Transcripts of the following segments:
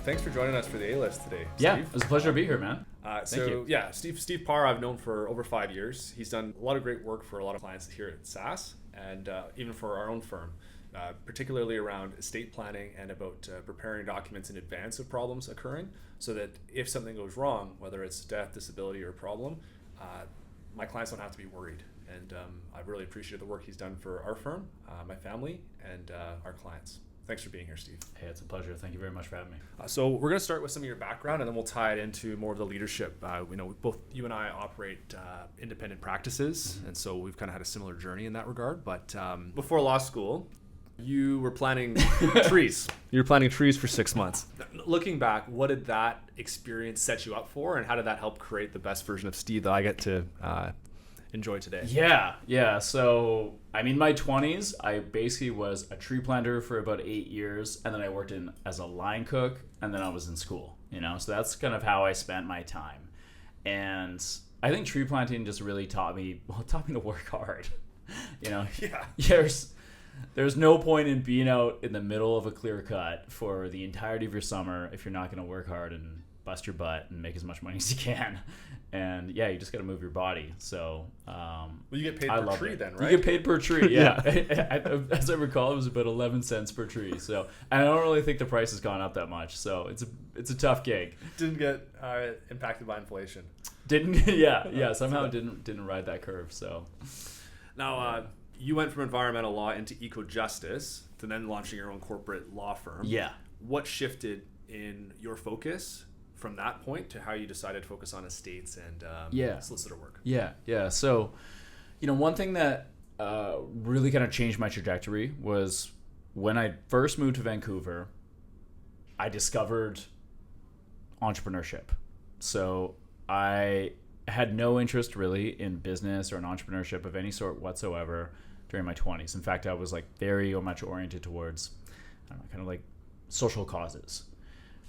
thanks for joining us for the A-List today, Yeah, Steve. it was a pleasure to be here, man. Thank you. Steve Parr I've known for over 5 years. He's done a lot of great work for a lot of clients here at SAS and even for our own firm, particularly around estate planning and about preparing documents in advance of problems occurring so that if something goes wrong, whether it's death, disability, or a problem, my clients don't have to be worried. And I've really appreciated the work he's done for our firm, my family, and our clients. Thanks for being here, Steve. Hey, it's a pleasure. Thank you very much for having me. So we're going to start with some of your background, and then we'll tie it into more of the leadership. Both you and I operate independent practices, and so we've kind of had a similar journey in that regard. But before law school, you were planting trees. You were planting trees for 6 months. Looking back, what did that experience set you up for, and how did that help create the best version of Steve that I get to enjoy today? Yeah. So, my 20s, I basically was a tree planter for about 8 years, and then I worked as a line cook, and then I was in school, So that's kind of how I spent my time. And I think tree planting just really taught me to work hard. Yeah. There's no point in being out in the middle of a clear cut for the entirety of your summer if you're not going to work hard and bust your butt and make as much money as you can. And you just got to move your body. So, you get paid per tree then, right? You get paid per tree, yeah. As I recall, it was about 11 cents per tree. So, and I don't really think the price has gone up that much. So it's a tough gig. Didn't get impacted by inflation. Somehow didn't ride that curve. So, now you went from environmental law into eco-justice to then launching your own corporate law firm. Yeah. What shifted in your focus from that point to how you decided to focus on estates and solicitor work? Yeah. So, one thing that really kind of changed my trajectory was when I first moved to Vancouver, I discovered entrepreneurship. So I had no interest really in business or in entrepreneurship of any sort whatsoever during my 20s. In fact, I was very much oriented towards kind of like social causes.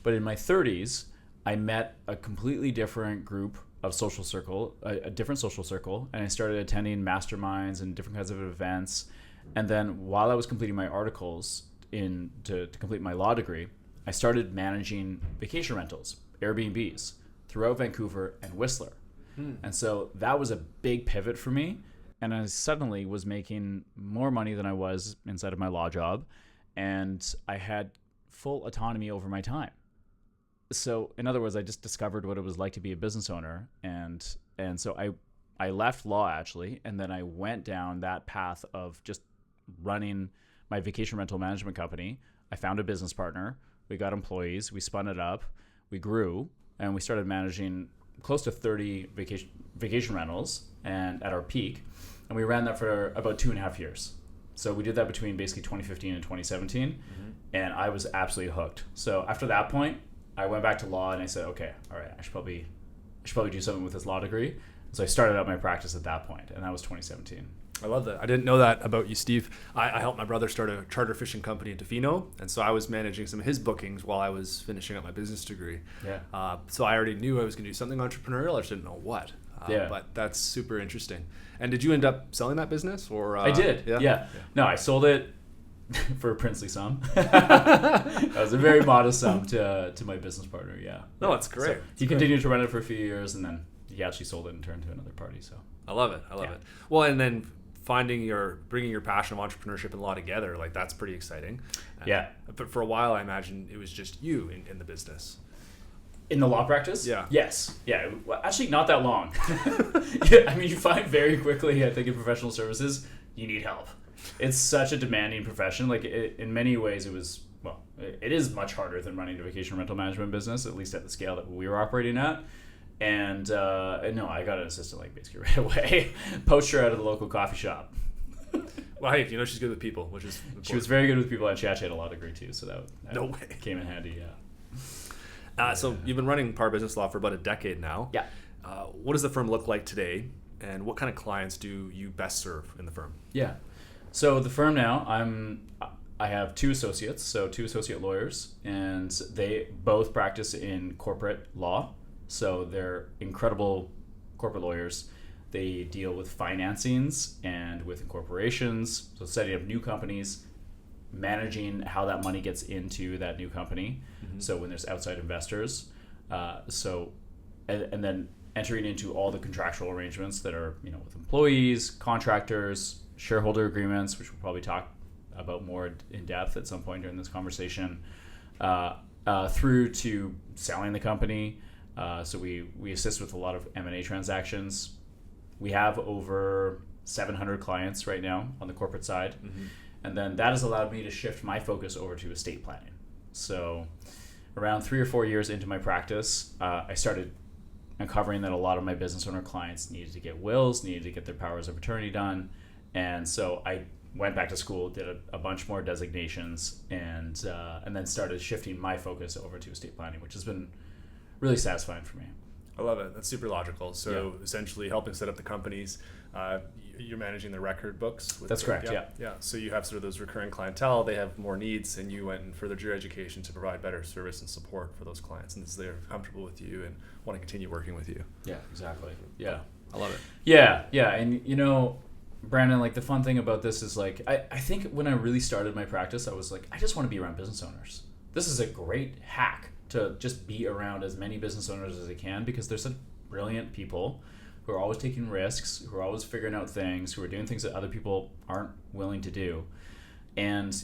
But in my 30s, I met a completely different group of social circle, a different social circle, and I started attending masterminds and different kinds of events. And then while I was completing my articles to complete my law degree, I started managing vacation rentals, Airbnbs, throughout Vancouver and Whistler. And so that was a big pivot for me. And I suddenly was making more money than I was inside of my law job. And I had full autonomy over my time. So in other words, I just discovered what it was like to be a business owner. And so I left law actually. And then I went down that path of just running my vacation rental management company. I found a business partner. We got employees. We spun it up. We grew. And we started managing close to 30 vacation rentals and at our peak. And we ran that for about 2.5 years. So we did that between basically 2015 and 2017. And I was absolutely hooked. So after that point, I went back to law and I said, okay, all right, I should probably do something with this law degree. So I started out my practice at that point, and that was 2017. I love that. I didn't know that about you, Steve. I helped my brother start a charter fishing company in Tofino, and so I was managing some of his bookings while I was finishing up my business degree. Yeah. So I already knew I was going to do something entrepreneurial. I just didn't know what. But that's super interesting. And did you end up selling that business? Or I did. Yeah. No, I sold it for a princely sum. That was a very modest sum to my business partner. Yeah. No, that's great. So he continued to run it for a few years, and then he actually sold it and turned to another party. So I love it. Well, and then bringing your passion of entrepreneurship and law together, that's pretty exciting. Yeah. But for a while, I imagine it was just you in the business. In the law practice? Yeah. Yes. Yeah. Well, actually, not that long. You find very quickly, I think, in professional services, you need help. It's such a demanding profession. In many ways, it is much harder than running a vacation rental management business, at least at the scale that we were operating at. And no, I got an assistant basically right away. Poached her out of the local coffee shop. Well, hey, she's good with people, which is important. She was very good with people, and she actually had a law degree too, so that no way came in handy. So you've been running Parr Business Law for about a decade now. Yeah. What does the firm look like today, and what kind of clients do you best serve in the firm? Yeah. So the firm now, I have two associates, so two associate lawyers, and they both practice in corporate law. So they're incredible corporate lawyers. They deal with financings and with incorporations, so setting up new companies, managing how that money gets into that new company. So when there's outside investors, and then entering into all the contractual arrangements that are, with employees, contractors, shareholder agreements, which we'll probably talk about more in depth at some point during this conversation, through to selling the company. So we assist with a lot of M&A transactions. We have over 700 clients right now on the corporate side. And then that has allowed me to shift my focus over to estate planning. So around 3 or 4 years into my practice, I started uncovering that a lot of my business owner clients needed to get wills, needed to get their powers of attorney done. And so I went back to school, did a bunch more designations, and then started shifting my focus over to estate planning, which has been really satisfying for me. I love it. That's super logical. So essentially helping set up the companies, you're managing the record books. That's correct, Yeah. So you have sort of those recurring clientele, they have more needs, and you went and furthered your education to provide better service and support for those clients. And they're comfortable with you and want to continue working with you. Yeah, exactly. Yeah. I love it. Yeah. And, Brandon, like the fun thing about this is like, I think when I really started my practice, I was like, I just want to be around business owners. This is a great hack to just be around as many business owners as I can, because they're such brilliant people who are always taking risks, who are always figuring out things, who are doing things that other people aren't willing to do. And,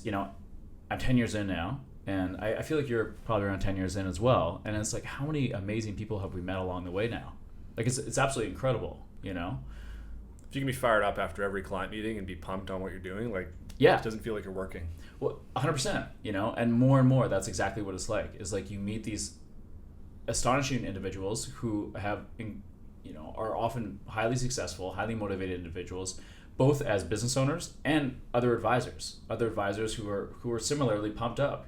I'm 10 years in now, and I feel like you're probably around 10 years in as well. And it's like, how many amazing people have we met along the way now? Like, it's absolutely incredible, If you can be fired up after every client meeting and be pumped on what you're doing, it doesn't feel like you're working. Well, 100%, and more, that's exactly what it's like. Is like you meet these astonishing individuals who have, are often highly successful, highly motivated individuals, both as business owners and other advisors who are similarly pumped up,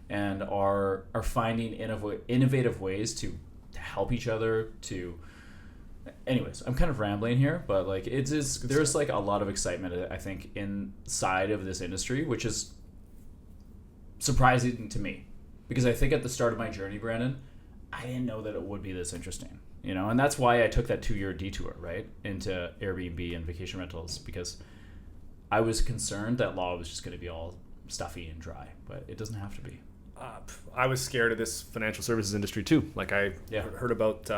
and are finding innovative ways to help each other. Anyways, I'm kind of rambling here, but like there's like a lot of excitement, I think, inside of this industry, which is surprising to me, because I think at the start of my journey, Brandon, I didn't know that it would be this interesting, and that's why I took that 2-year detour right into Airbnb and vacation rentals, because I was concerned that law was just going to be all stuffy and dry, but it doesn't have to be. I was scared of this financial services industry too. Like I heard about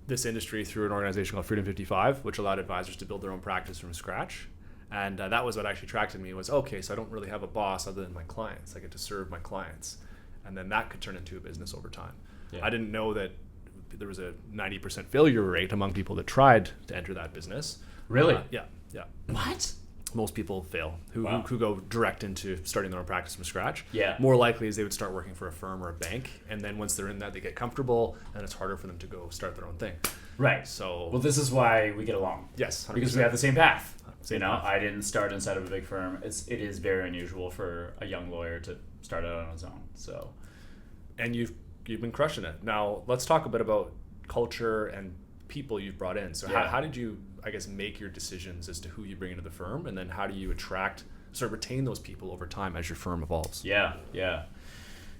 this industry through an organization called Freedom 55, which allowed advisors to build their own practice from scratch. And that was what actually attracted me, was, okay, so I don't really have a boss other than my clients. I get to serve my clients. And then that could turn into a business over time. Yeah. I didn't know that there was a 90% failure rate among people that tried to enter that business. Really? Yeah. What? Most people fail who go direct into starting their own practice from scratch. Yeah. More likely is they would start working for a firm or a bank, and then once they're in that, they get comfortable, and it's harder for them to go start their own thing. Right. So, well, this is why we get along. Yes, 100%. Because we have the same path. I didn't start inside of a big firm. It is very unusual for a young lawyer to start out on his own. So, and you've been crushing it. Now let's talk a bit about culture and people you've brought in. So how did you, I guess, make your decisions as to who you bring into the firm, and then how do you retain those people over time as your firm evolves? Yeah.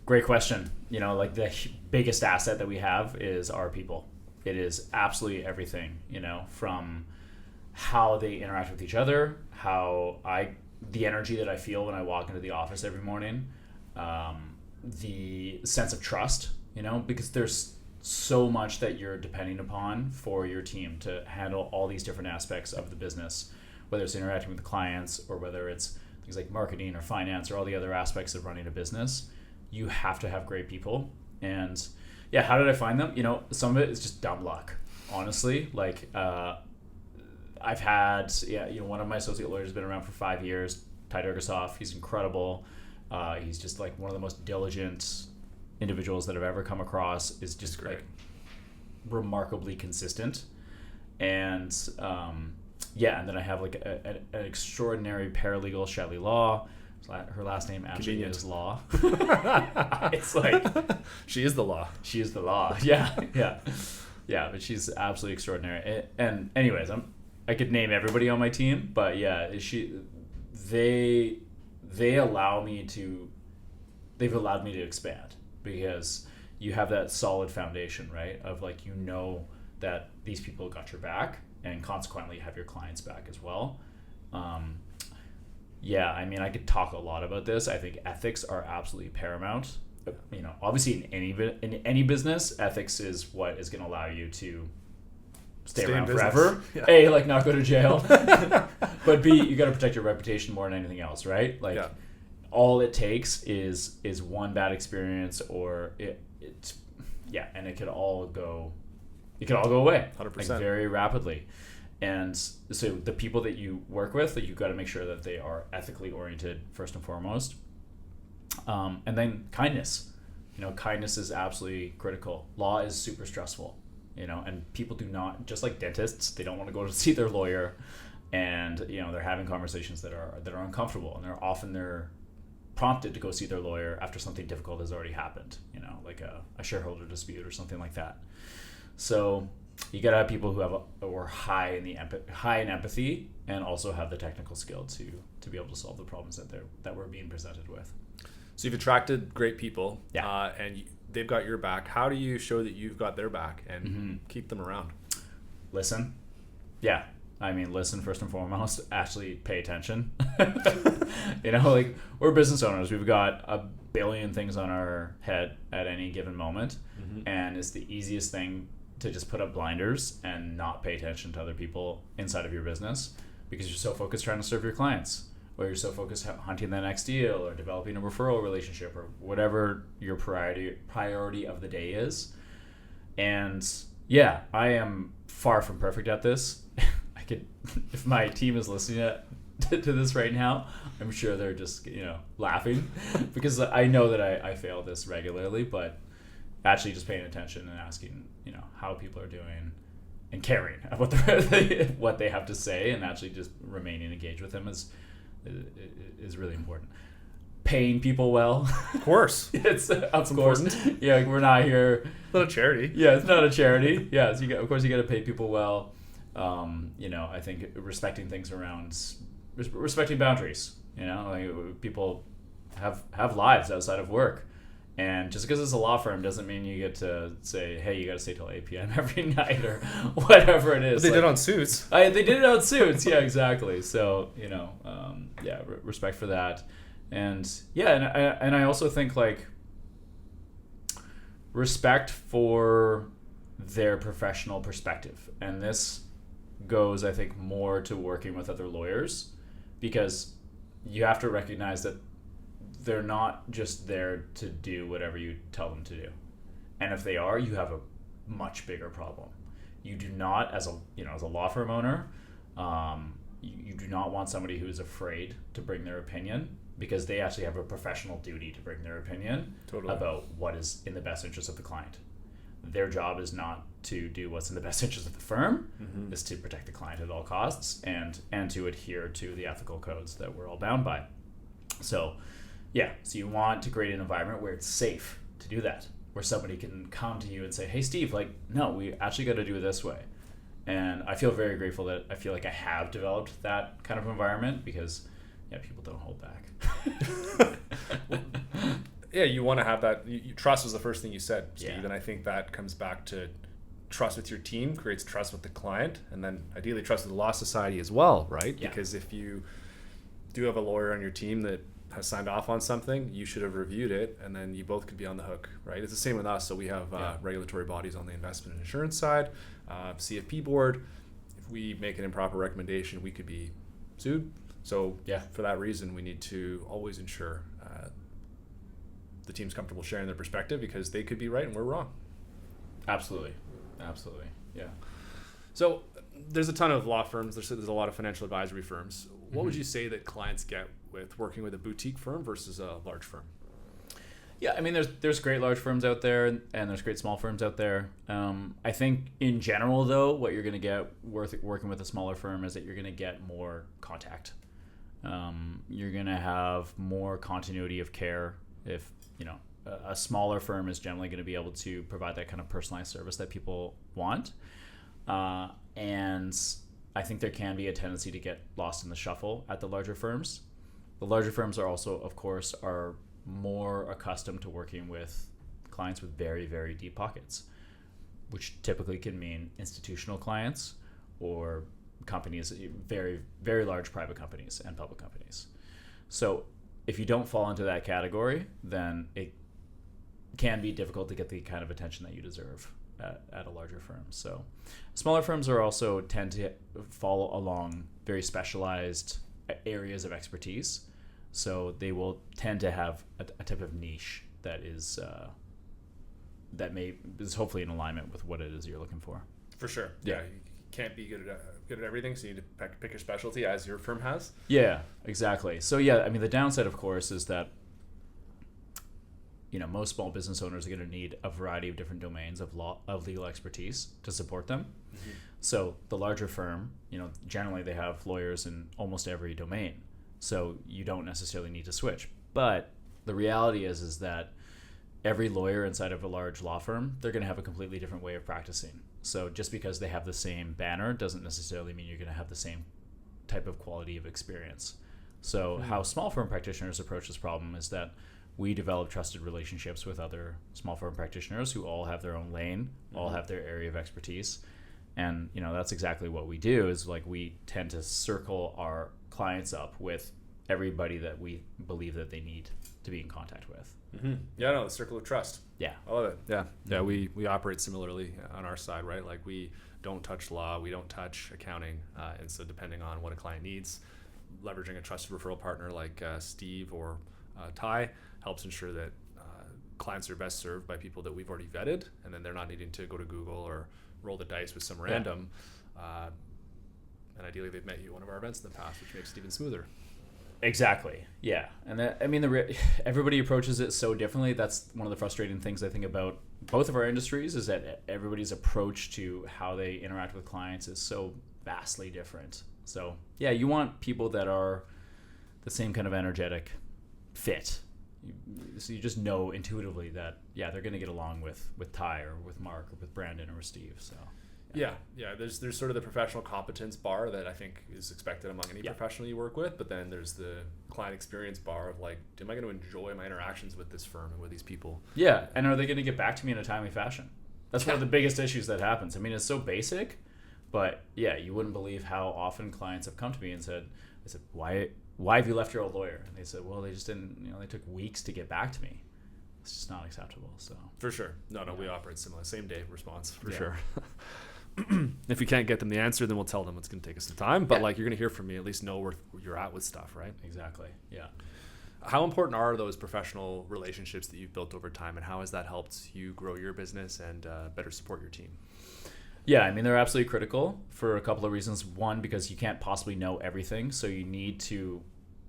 Great question. Like the biggest asset that we have is our people. It is absolutely everything, from how they interact with each other, the energy that I feel when I walk into the office every morning, the sense of trust, because there's so much that you're depending upon for your team to handle all these different aspects of the business, whether it's interacting with the clients or whether it's things like marketing or finance or all the other aspects of running a business. You have to have great people. And how did I find them? Some of it is just dumb luck, honestly. Like I've had, one of my associate lawyers has been around for 5 years, Ty Durgasoff. He's incredible. He's just like one of the most diligent individuals that I've ever come across. Is just like remarkably consistent. And and then I have like an extraordinary paralegal, Shelley Law. Her last name actually is Law. It's like she is the law. She is the law. Yeah. But she's absolutely extraordinary. And anyways, I could name everybody on my team, but they allow me to. They've allowed me to expand, because you have that solid foundation, right? Of like, that these people got your back, and consequently have your clients back as well. Yeah, I mean, I could talk a lot about this. I think ethics are absolutely paramount. Obviously in any business, ethics is what is going to allow you to stay around forever. Yeah. A, like, not go to jail, but B, you got to protect your reputation more than anything else, right? Like, all it takes is one bad experience, or and it could all go away 100%, like, very rapidly. And so the people that you work with, that you got to make sure that they are ethically oriented first and foremost. And then kindness. Kindness is absolutely critical. Law is super stressful, and people do not, just like dentists, they don't want to go to see their lawyer, and they're having conversations that are uncomfortable, and they're prompted to go see their lawyer after something difficult has already happened, like a shareholder dispute or something like that. So you got to have people who are high in empathy, and also have the technical skill to be able to solve the problems that we're being presented with. So you've attracted great people, and they've got your back. How do you show that you've got their back and keep them around? Listen. Yeah. I mean, listen first and foremost. Actually pay attention. Like, we're business owners. We've got a billion things on our head at any given moment, and it's the easiest thing to just put up blinders and not pay attention to other people inside of your business, because you're so focused trying to serve your clients, or you're so focused hunting the next deal, or developing a referral relationship, or whatever your priority of the day is. And yeah, I am far from perfect at this. If my team is listening to this right now, I'm sure they're just laughing, because I know that I fail this regularly. But actually just paying attention and asking how people are doing, and caring about what they have to say, and actually just remaining engaged with them is really important. Paying people well, of course. It's important. Yeah, we're not here. It's not a charity. Yeah, it's not a charity. Yeah, so of course you got to pay people well. I think respecting things around respecting boundaries. Like, people have lives outside of work, and just because it's a law firm doesn't mean you get to say, hey, you got to stay till 8 p.m. every night, or whatever it is. But they did on Suits. They did it on Suits. Yeah, exactly. So respect for that, and I also think, like, respect for their professional perspective, and this goes, I think, more to working with other lawyers, because you have to recognize that they're not just there to do whatever you tell them to do. And if they are, you have a much bigger problem. You do not, as a law firm owner, you do not want somebody who is afraid to bring their opinion, because they actually have a professional duty to bring their opinion about what is in the best interest of the client. Their job is not to do what's in the best interest of the firm, is to protect the client at all costs, and to adhere to the ethical codes that we're all bound by. So you want to create an environment where it's safe to do that, where somebody can come to you and say, hey, Steve, like, no, we actually got to do it this way. And I feel very grateful that I feel like I have developed that kind of environment, because people don't hold back. Yeah, you want to have that. Trust was the first thing you said, Steve, Yeah. and I think that comes back to trust with your team, creates trust with the client, and then ideally trust with the law society as well, right? Yeah. Because if you do have a lawyer on your team that has signed off on something, you should have reviewed it, and then you both could be on the hook, right? It's the same with us. So we have regulatory bodies on the investment and insurance side, CFP board. If we make an improper recommendation, we could be sued. So for that reason, we need to always ensure the team's comfortable sharing their perspective, because they could be right and we're wrong. Absolutely, yeah. So there's a ton of law firms. There's a lot of financial advisory firms. What would you say that clients get with working with a boutique firm versus a large firm? Yeah, I mean, there's great large firms out there, and there's great small firms out there. I think in general, though, what you're going to get working with a smaller firm is that you're going to get more contact. You're going to have more continuity of care. If a smaller firm is generally going to be able to provide that kind of personalized service that people want, and I think there can be a tendency to get lost in the shuffle at the larger firms. The larger firms are also, of course, are more accustomed to working with clients with very, very deep pockets, which typically can mean institutional clients or companies, very, very large private companies and public companies. So if you don't fall into that category, then it can be difficult to get the kind of attention that you deserve at a larger firm. So smaller firms are also tend to follow along very specialized areas of expertise. So they will tend to have a type of niche that is hopefully in alignment with what it is you're looking for. For sure. Yeah. You can't be good at everything, so you need to pick your specialty, as your firm has. Yeah, exactly. So yeah, I mean, the downside, of course, is that most small business owners are going to need a variety of different domains of legal expertise to support them. Mm-hmm. So the larger firm, generally they have lawyers in almost every domain. So you don't necessarily need to switch. But the reality is that every lawyer inside of a large law firm, they're going to have a completely different way of practicing. So just because they have the same banner doesn't necessarily mean you're going to have the same type of quality of experience. So how small firm practitioners approach this problem is that we develop trusted relationships with other small firm practitioners who all have their own lane, all have their area of expertise. And, that's exactly what we do is like we tend to circle our clients up with everybody that we believe that they need to be in contact with. Mm-hmm. Yeah, no, the circle of trust. Yeah. I love it. Yeah. Yeah, we operate similarly on our side, right? Like we don't touch law, we don't touch accounting. And so depending on what a client needs, leveraging a trusted referral partner like Steve or Ty helps ensure that clients are best served by people that we've already vetted, and then they're not needing to go to Google or roll the dice with some random. And ideally, they've met you at one of our events in the past, which makes it even smoother. Exactly. Yeah. And everybody approaches it so differently. That's one of the frustrating things I think about both of our industries is that everybody's approach to how they interact with clients is so vastly different. So yeah, you want people that are the same kind of energetic fit. So you just know intuitively that, yeah, they're going to get along with Ty or with Mark or with Brandon or with Steve. So yeah. There's sort of the professional competence bar that I think is expected among any professional you work with, but then there's the client experience bar of like, am I going to enjoy my interactions with this firm and with these people? Yeah, and are they going to get back to me in a timely fashion? That's one of the biggest issues that happens. I mean, it's so basic, but yeah, you wouldn't believe how often clients have come to me and said, why have you left your old lawyer? And they said, well, they just didn't, they took weeks to get back to me. It's just not acceptable. So for sure. No, we operate similar. Same day response for sure. If we can't get them the answer, then we'll tell them it's going to take us some time. But like you're going to hear from me, at least know where you're at with stuff, right? Exactly. Yeah. How important are those professional relationships that you've built over time, and how has that helped you grow your business and better support your team? Yeah, I mean, they're absolutely critical for a couple of reasons. One, because you can't possibly know everything, so you need to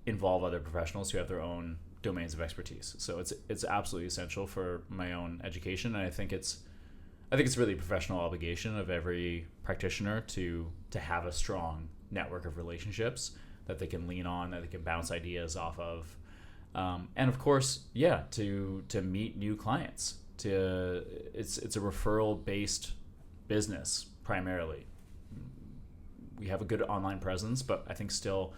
involve other professionals who have their own domains of expertise. So it's absolutely essential for my own education, and I think it's really a professional obligation of every practitioner to have a strong network of relationships that they can lean on, that they can bounce ideas off of, and of course, to meet new clients. It's a referral based business primarily. We have a good online presence, but I think still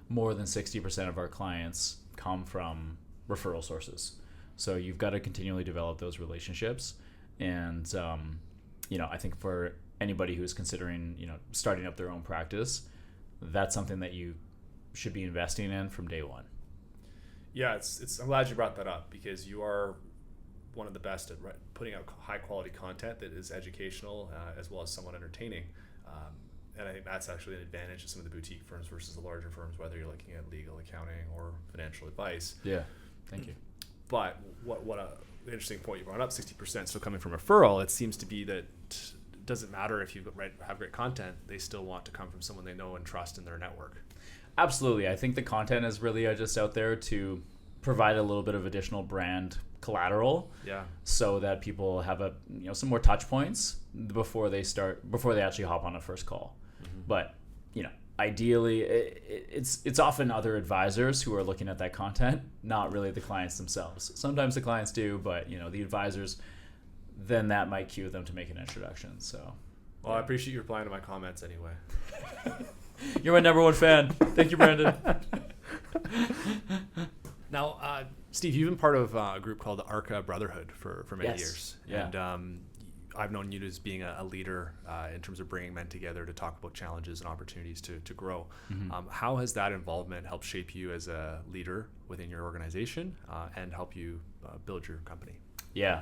more than 60% of our clients come from referral sources. So you've got to continually develop those relationships. And, I think for anybody who's considering, starting up their own practice, that's something that you should be investing in from day one. Yeah, I'm glad you brought that up because you are one of the best at putting out high quality content that is educational as well as somewhat entertaining. And I think that's actually an advantage of some of the boutique firms versus the larger firms, whether you're looking at legal, accounting, or financial advice. Yeah, thank you. But what a interesting point you brought up, 60% still coming from referral. It seems to be that it doesn't matter if you have great content, they still want to come from someone they know and trust in their network. Absolutely. I think the content is really just out there to provide a little bit of additional brand collateral, so that people have some more touch points before they actually hop on a first call. Mm-hmm. But ideally, it's often other advisors who are looking at that content, not really the clients themselves. Sometimes the clients do, but the advisors, then that might cue them to make an introduction. So, well, I appreciate you replying to my comments anyway. You're my number one fan. Thank you, Brandon. Now, Steve, you've been part of a group called the ARCA Brotherhood for many years. Yeah. And I've known you as being a leader in terms of bringing men together to talk about challenges and opportunities to grow. How has that involvement helped shape you as a leader within your organization and help you build your company? Yeah.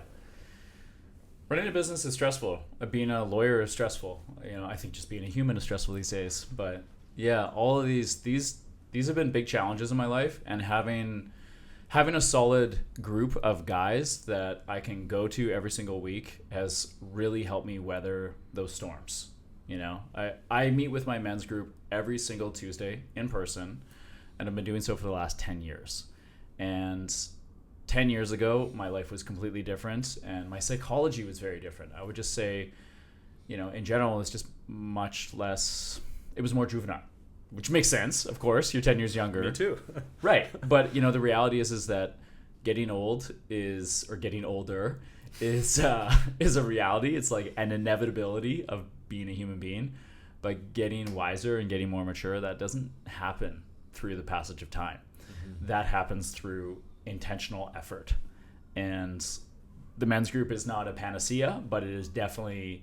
Running a business is stressful. Being a lawyer is stressful. I think just being a human is stressful these days. But yeah, all of these have been big challenges in my life, and having a solid group of guys that I can go to every single week has really helped me weather those storms. I meet with my men's group every single Tuesday in person, and I've been doing so for the last 10 years. And 10 years ago, my life was completely different, and my psychology was very different. I would just say, in general, it's just much less, it was more juvenile, which makes sense. Of course, you're 10 years younger. Me too. Right. But, the reality is that getting older is a reality. It's like an inevitability of being a human being. But getting wiser and getting more mature, that doesn't happen through the passage of time. That happens through intentional effort. And the men's group is not a panacea, but it is definitely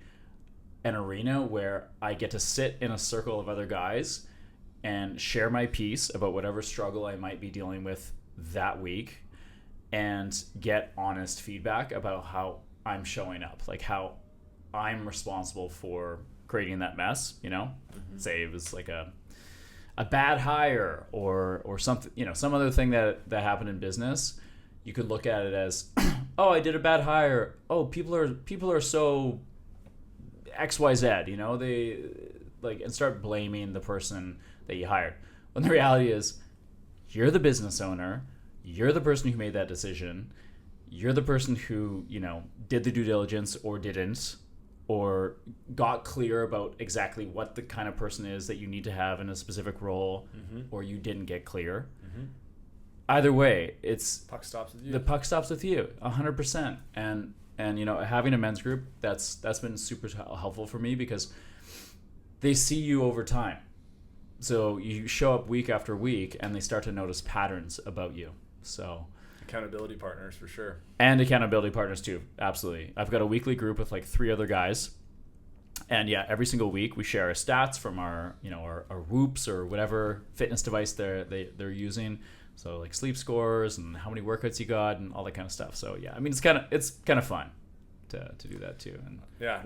an arena where I get to sit in a circle of other guys and share my piece about whatever struggle I might be dealing with that week, and get honest feedback about how I'm showing up, like how I'm responsible for creating that mess. Say it was like a bad hire or something, some other thing that happened in business. You could look at it as, oh, I did a bad hire. Oh, people are so XYZ, they like, and start blaming the person that you hired. When the reality is, you're the business owner, you're the person who made that decision, you're the person who, did the due diligence or didn't, or got clear about exactly what the kind of person is that you need to have in a specific role, or you didn't get clear. Either way, it's puck stops with you. The puck stops with you 100%. And having a men's group, that's been super helpful for me, because they see you over time. So you show up week after week, and they start to notice patterns about you. So accountability partners for sure. And accountability partners too. Absolutely. I've got a weekly group with like 3 other guys. And yeah, every single week we share our stats from our Whoops or whatever fitness device they're using. So like sleep scores and how many workouts you got and all that kind of stuff. So yeah, I mean, it's kind of fun to do that too. And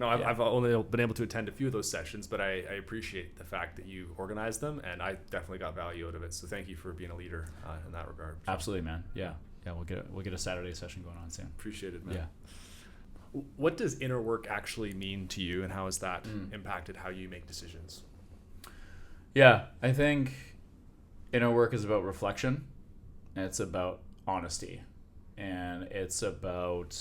I've only been able to attend a few of those sessions, but I appreciate the fact that you organize them, and I definitely got value out of it. So thank you for being a leader in that regard. Absolutely, man. Yeah, we'll get a Saturday session going on soon. Appreciate it, man. Yeah. What does inner work actually mean to you, and how has that impacted how you make decisions? Yeah, I think inner work is about reflection, and it's about honesty, and it's about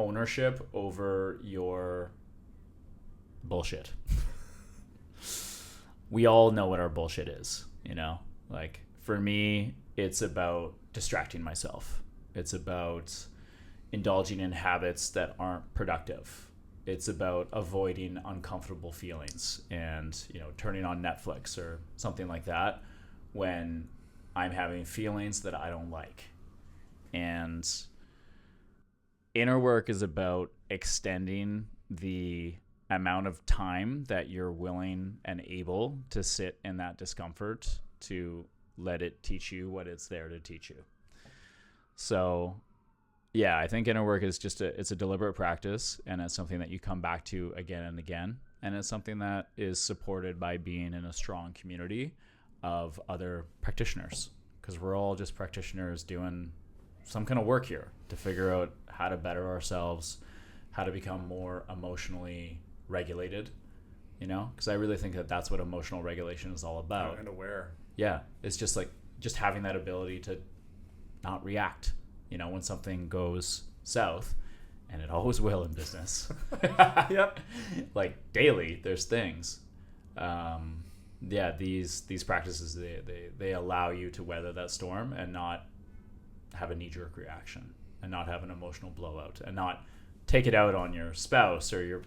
ownership over your bullshit. We all know what our bullshit is, like for me, it's about distracting myself. It's about indulging in habits that aren't productive. It's about avoiding uncomfortable feelings and, turning on Netflix or something like that when I'm having feelings that I don't like. And inner work is about extending the amount of time that you're willing and able to sit in that discomfort to let it teach you what it's there to teach you. So yeah, I think inner work is it's a deliberate practice, and it's something that you come back to again and again. And it's something that is supported by being in a strong community of other practitioners, because we're all just practitioners doing some kind of work here to figure out how to better ourselves, how to become more emotionally regulated, because I really think that that's what emotional regulation is all about. And aware. Yeah, it's just having that ability to not react, when something goes south, and it always will in business. Yep. Like daily, there's things. These practices, they allow you to weather that storm and not have a knee-jerk reaction, and not have an emotional blowout, and not take it out on your spouse or your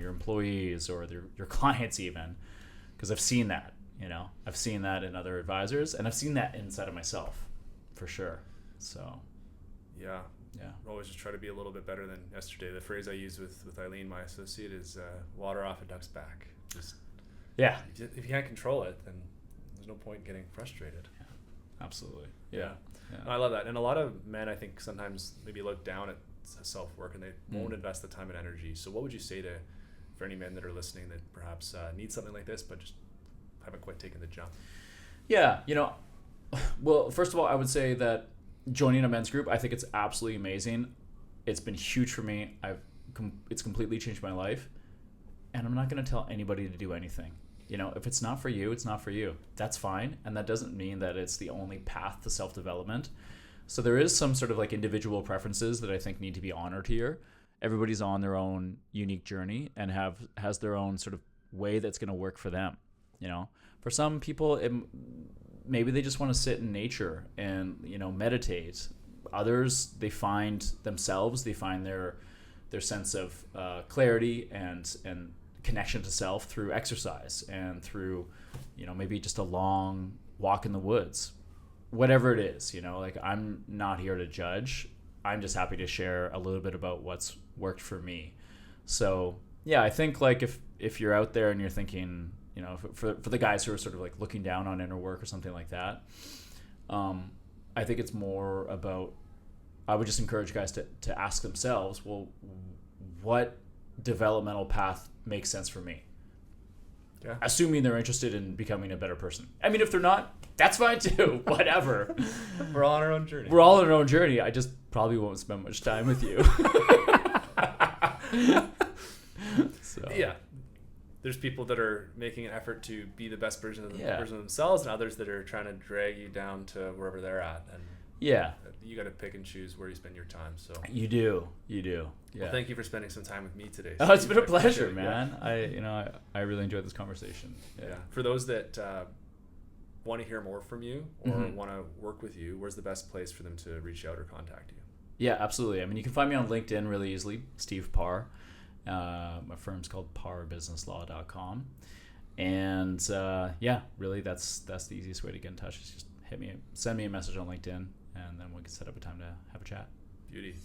employees or your clients even, because I've seen that. I've seen that in other advisors, and I've seen that inside of myself, for sure. So, yeah, Yeah. always just try to be a little bit better than yesterday. The phrase I use with Eileen, my associate, is water off a duck's back. Just Yeah. if you can't control it, then there's no point in getting frustrated. Yeah. Absolutely. Yeah. I love that. And a lot of men, I think, sometimes maybe look down at self-work and they won't invest the time and energy. So what would you say for any men that are listening that perhaps need something like this but just haven't quite taken the jump? Yeah, well, first of all, I would say that joining a men's group, I think it's absolutely amazing. It's been huge for me. It's completely changed my life, and I'm not going to tell anybody to do anything. If it's not for you, it's not for you. That's fine, and that doesn't mean that it's the only path to self-development. So there is some sort of like individual preferences that I think need to be honored here. Everybody's on their own unique journey and has their own sort of way that's going to work for them. For some people, maybe they just want to sit in nature and meditate. Others, they find themselves, they find their sense of clarity and connection to self through exercise and through maybe just a long walk in the woods. Whatever it is, like, I'm not here to judge. I'm just happy to share a little bit about what's worked for me. So yeah, I think like if you're out there and you're thinking, for the guys who are sort of like looking down on inner work or something like that, I think it's more about, I would just encourage guys to ask themselves, well, what developmental path makes sense for me? Yeah. Assuming they're interested in becoming a better person. I mean, if they're not, that's fine too. Whatever. We're all on our own journey. We're all on our own journey. I just probably won't spend much time with you. So. Yeah. There's people that are making an effort to be the best version of themselves, and others that are trying to drag you down to wherever they're at. And you got to pick and choose where you spend your time. So you do. Yeah. Well, thank you for spending some time with me today. Oh, it's been a pleasure, man. I really enjoyed this conversation. Yeah. For those that want to hear more from you or want to work with you, where's the best place for them to reach out or contact you? Yeah, absolutely. I mean, you can find me on LinkedIn really easily, Steve Parr. My firm's called parrbusinesslaw.com. And really that's the easiest way to get in touch. Is just send me a message on LinkedIn, and then we can set up a time to have a chat. Beauty.